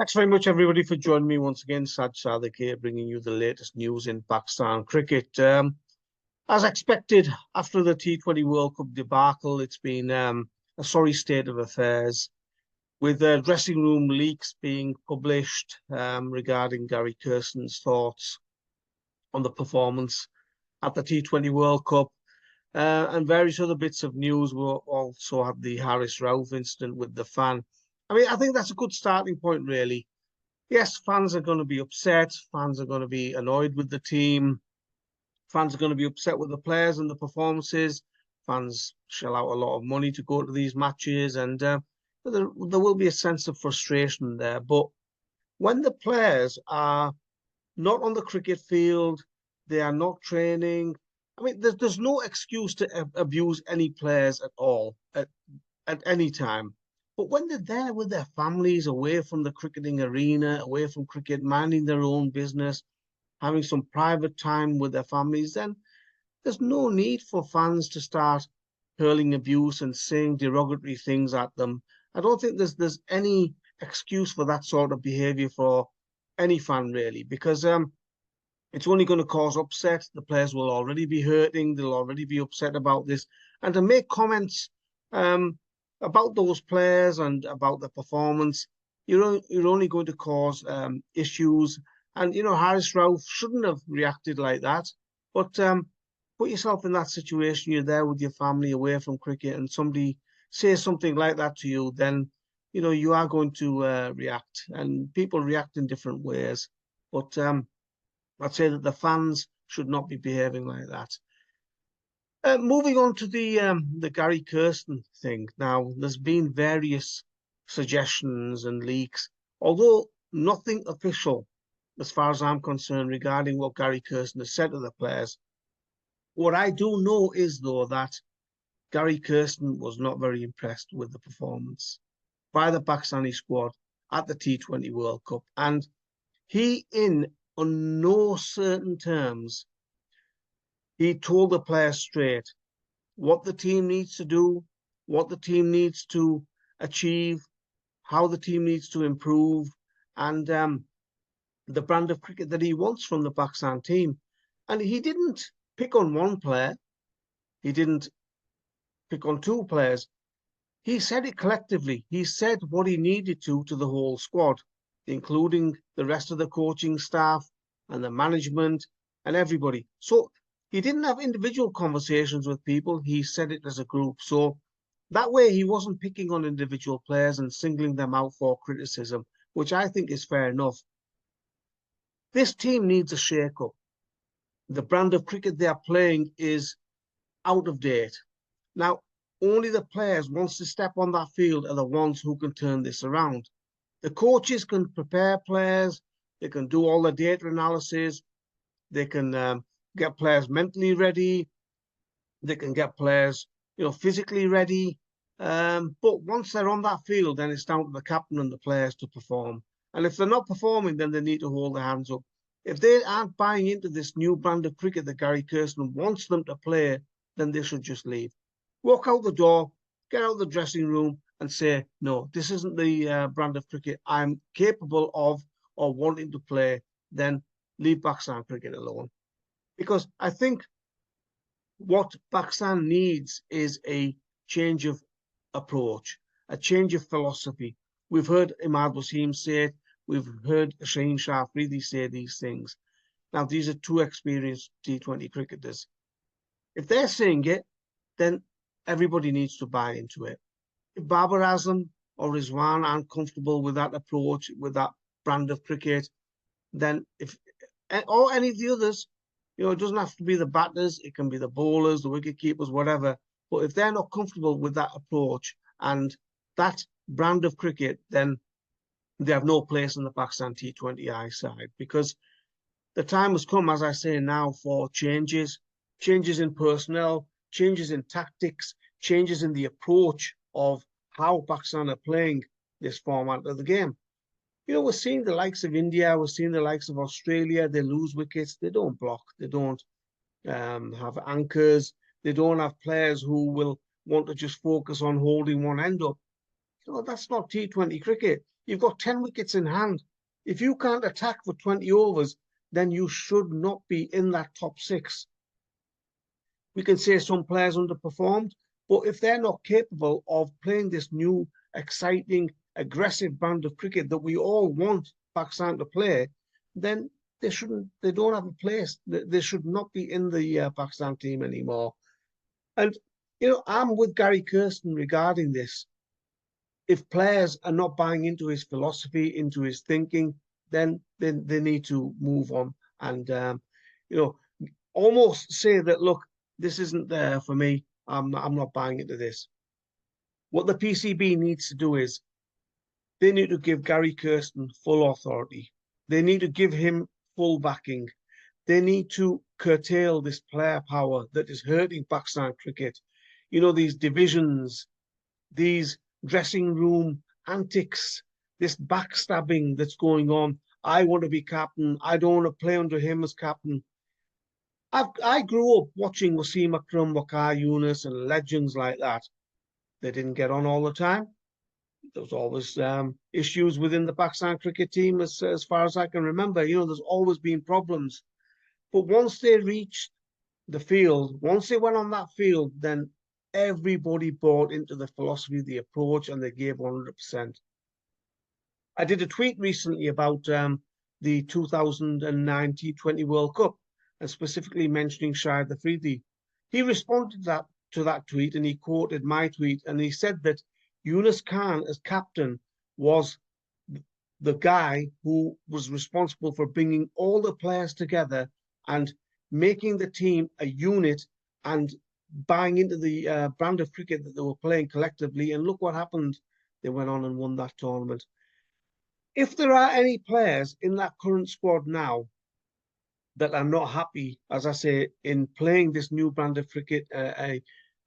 Thanks very much, everybody, for joining me once again. Sad Sadik here, bringing you the latest news in Pakistan cricket. As expected, after the T20 World Cup debacle, it's been a sorry state of affairs, with dressing room leaks being published regarding Gary Kirsten's thoughts on the performance at the T20 World Cup. And various other bits of news. We also had the Harris Ralph incident with the fan. I mean, I think that's a good starting point, really. Yes, fans are going to be upset. Fans are going to be annoyed with the team. Fans are going to be upset with the players and the performances. Fans shell out a lot of money to go to these matches, and there will be a sense of frustration there. But when the players are not on the cricket field, they are not training. I mean, there's no excuse to abuse any players at all at any time. But when they're there with their families, away from the cricketing arena, away from cricket, minding their own business, having some private time with their families, then there's no need for fans to start hurling abuse and saying derogatory things at them. I don't think there's any excuse for that sort of behaviour for any fan, really, because it's only going to cause upset. The players will already be hurting. They'll already be upset about this. And to make comments about those players and about the performance, you're only going to cause issues. And, Harris Ralph shouldn't have reacted like that. But put yourself in that situation. You're there with your family away from cricket, and somebody says something like that to you, then, you are going to react. And people react in different ways. But I'd say that the fans should not be behaving like that. Moving on to the Gary Kirsten thing. Now, there's been various suggestions and leaks, although nothing official, as far as I'm concerned, regarding what Gary Kirsten has said to the players. What I do know is, though, that Gary Kirsten was not very impressed with the performance by the Pakistani squad at the T20 World Cup. And he, on no certain terms, he told the players straight what the team needs to do, what the team needs to achieve, how the team needs to improve, and the brand of cricket that he wants from the Pakistan team. And he didn't pick on one player. He didn't pick on two players. He said it collectively. He said what he needed to the whole squad, including the rest of the coaching staff and the management and everybody. So he didn't have individual conversations with people. He said it as a group. So that way he wasn't picking on individual players and singling them out for criticism, which I think is fair enough. This team needs a shake-up. The brand of cricket they are playing is out of date. Now, only the players, once they step on that field, are the ones who can turn this around. The coaches can prepare players. They can do all the data analysis. They can get players mentally ready. They can get players, physically ready. But once they're on that field, then it's down to the captain and the players to perform. And if they're not performing, then they need to hold their hands up. If they aren't buying into this new brand of cricket that Gary Kirsten wants them to play, then they should just leave. Walk out the door, get out of the dressing room and say, no, this isn't the brand of cricket I'm capable of or wanting to play. Then leave Pakistan cricket alone. Because I think what Pakistan needs is a change of approach, a change of philosophy. We've heard Imad Wasim say it. We've heard Shaheen Shah Afridi say these things. Now, these are two experienced T20 cricketers. If they're saying it, then everybody needs to buy into it. If Babar Azam or Rizwan aren't comfortable with that approach, with that brand of cricket, then or any of the others, it doesn't have to be the batters. It can be the bowlers, the wicket keepers, whatever. But if they're not comfortable with that approach and that brand of cricket, then they have no place in the Pakistan T20I side, because the time has come, as I say now, for changes in personnel, changes in tactics, changes in the approach of how Pakistan are playing this format of the game. We're seeing the likes of India, we're seeing the likes of Australia. They lose wickets, they don't block, they don't have anchors, they don't have players who will want to just focus on holding one end up. That's not T20 cricket. You've got 10 wickets in hand. If you can't attack for 20 overs, then you should not be in that top 6. We can say some players underperformed, but if they're not capable of playing this new, exciting, aggressive brand of cricket that we all want Pakistan to play, then they don't have a place. They should not be in the Pakistan team anymore. And, I'm with Gary Kirsten regarding this. If players are not buying into his philosophy, into his thinking, then they need to move on and, almost say that, look, this isn't there for me. I'm not buying into this. What the PCB needs to do is they need to give Gary Kirsten full authority. They need to give him full backing. They need to curtail this player power that is hurting Pakistan cricket. These divisions, these dressing room antics, this backstabbing that's going on. I want to be captain. I don't want to play under him as captain. I grew up watching Wasim Akram, Waqar Yunus, and legends like that. They didn't get on all the time. There was always issues within the Pakistan cricket team, as far as I can remember. There's always been problems. But once they reached the field, once they went on that field, then everybody bought into the philosophy, the approach, and they gave 100%. I did a tweet recently about the 2009 T20 World Cup, and specifically mentioning Shahid Afridi. He responded to that tweet, and he quoted my tweet, and he said that Yunus Khan, as captain, was the guy who was responsible for bringing all the players together and making the team a unit and buying into the brand of cricket that they were playing collectively. And look what happened. They went on and won that tournament. If there are any players in that current squad now that are not happy, as I say, in playing this new brand of cricket,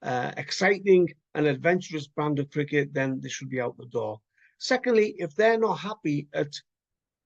exciting and adventurous brand of cricket, then they should be out the door. Secondly, if they're not happy at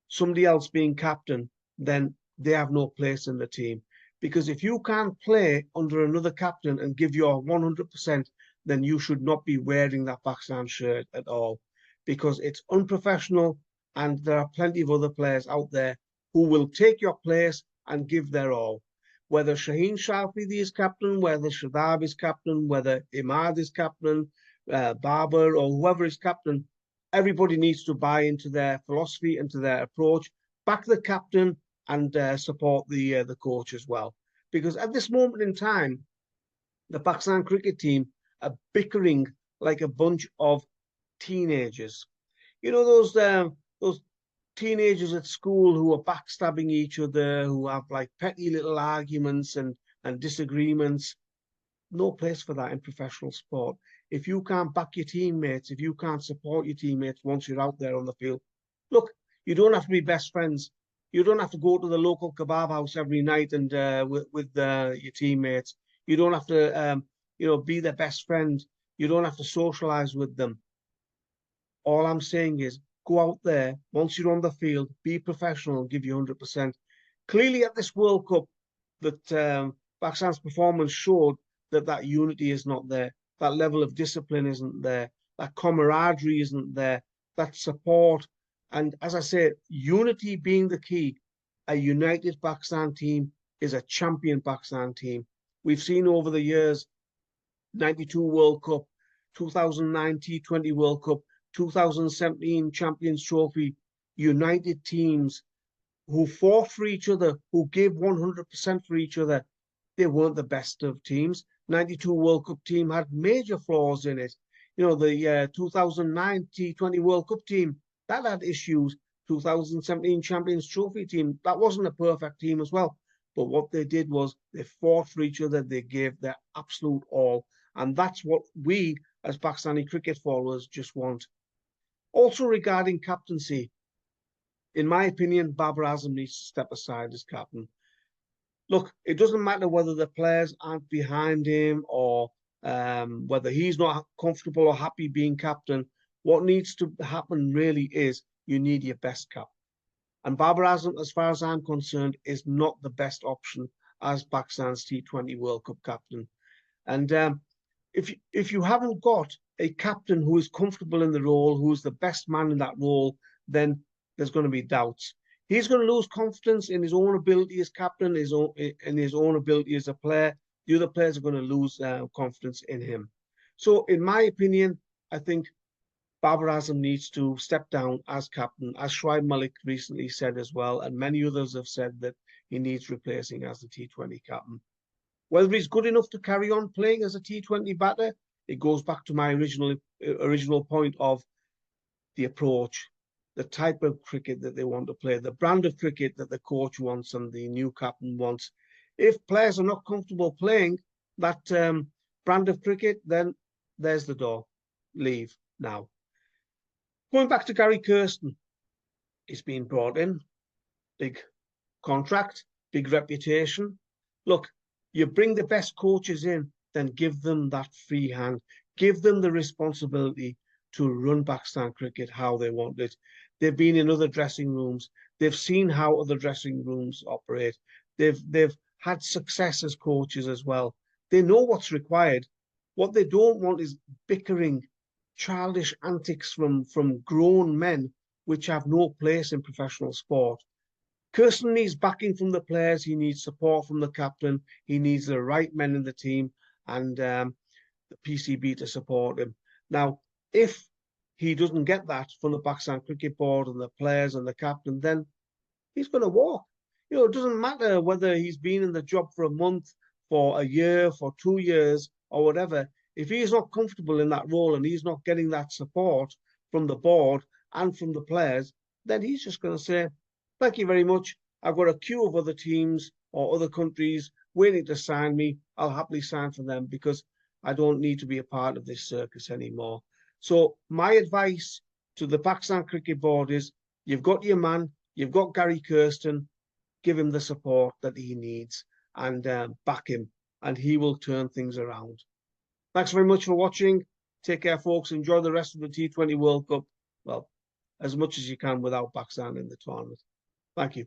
somebody else being captain, then they have no place in the team. Because if you can't play under another captain and give your 100%, then you should not be wearing that Pakistan shirt at all. Because it's unprofessional, and there are plenty of other players out there who will take your place and give their all. Whether Shaheen Shah Afridi is captain, whether Shadab is captain, whether Imad is captain, Babar, or whoever is captain, everybody needs to buy into their philosophy and to their approach, back the captain, and support the coach as well. Because at this moment in time, the Pakistan cricket team are bickering like a bunch of teenagers. Those teenagers at school who are backstabbing each other, who have like petty little arguments and disagreements. No place for that in professional sport. If you can't back your teammates, if you can't support your teammates once you're out there on the field, look, you don't have to be best friends. You don't have to go to the local kebab house every night and with your teammates. You don't have to, be their best friend. You don't have to socialize with them. All I'm saying is, go out there, once you're on the field, be professional and give you 100%. Clearly at this World Cup, that Pakistan's performance showed that unity is not there. That level of discipline isn't there. That camaraderie isn't there. That support. And as I said, unity being the key, a united Pakistan team is a champion Pakistan team. We've seen over the years, 92 World Cup, 2009 T20 World Cup, 2017 Champions Trophy, united teams who fought for each other, who gave 100% for each other. They weren't the best of teams. 92 World Cup team had major flaws in it. The 2009 T20 World Cup team, that had issues. 2017 Champions Trophy team, that wasn't a perfect team as well. But what they did was they fought for each other. They gave their absolute all. And that's what we, as Pakistani cricket followers, just want. Also regarding captaincy, in my opinion, Babar Azam needs to step aside as captain. Look, it doesn't matter whether the players aren't behind him or whether he's not comfortable or happy being captain. What needs to happen really is you need your best captain. And Babar Azam, as far as I'm concerned, is not the best option as Pakistan's T20 World Cup captain. And if you haven't got a captain who is comfortable in the role, who is the best man in that role, then there's going to be doubts. He's going to lose confidence in his own ability as captain, in his own ability as a player. The other players are going to lose confidence in him. So, in my opinion, I think Babar Azam needs to step down as captain, as Shoaib Malik recently said as well, and many others have said that he needs replacing as the T20 captain. Whether he's good enough to carry on playing as a T20 batter, it goes back to my original point of the approach, the type of cricket that they want to play, the brand of cricket that the coach wants and the new captain wants. If players are not comfortable playing that brand of cricket, then there's the door. Leave now. Going back to Gary Kirsten, he's been brought in, big contract, big reputation. Look, you bring the best coaches in, then give them that free hand. Give them the responsibility to run Pakistan cricket how they want it. They've been in other dressing rooms. They've seen how other dressing rooms operate. They've had success as coaches as well. They know what's required. What they don't want is bickering, childish antics from grown men, which have no place in professional sport. Kirsten needs backing from the players. He needs support from the captain. He needs the right men in the team and the PCB to support him. Now, if he doesn't get that from the Pakistan Cricket Board and the players and the captain, then he's going to walk. You know, it doesn't matter whether he's been in the job for a month, for a year, for 2 years, or whatever. If he's not comfortable in that role and he's not getting that support from the board and from the players, then he's just going to say, thank you very much. I've got a queue of other teams or other countries waiting to sign me. I'll happily sign for them because I don't need to be a part of this circus anymore. So my advice to the Pakistan Cricket Board is, you've got your man, you've got Gary Kirsten, give him the support that he needs and back him, and he will turn things around. Thanks very much for watching. Take care, folks. Enjoy the rest of the T20 World Cup. Well, as much as you can without Pakistan in the tournament. Thank you.